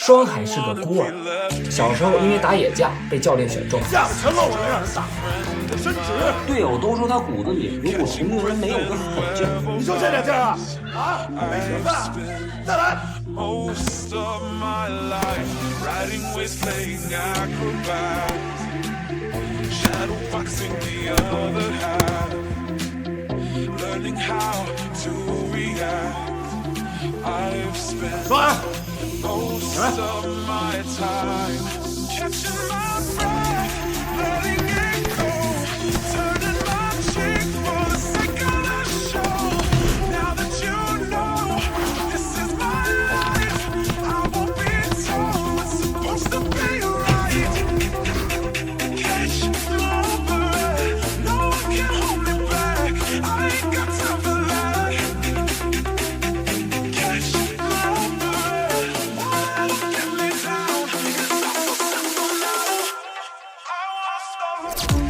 双海是个孤儿，小时候因为打野架被教练选中，架子全露出来让人打，伸直。队友都说他骨子里如果同龄人没有个狠劲，你就这点劲儿啊？啊，没学饭，再来。Most of my life riding waves playing acrobat, shadow boxing the other half, learning how to react. I've spent most of my time catching my breath, letting it go, turning my cheek for the sake of the show. Now that you know this is my life, I won't be told what's supposed to be right. Catch my breath, no one can hold me back. I ain't got time for that. Catch my breath, won't get me down. It's all so simple now. I won't stop.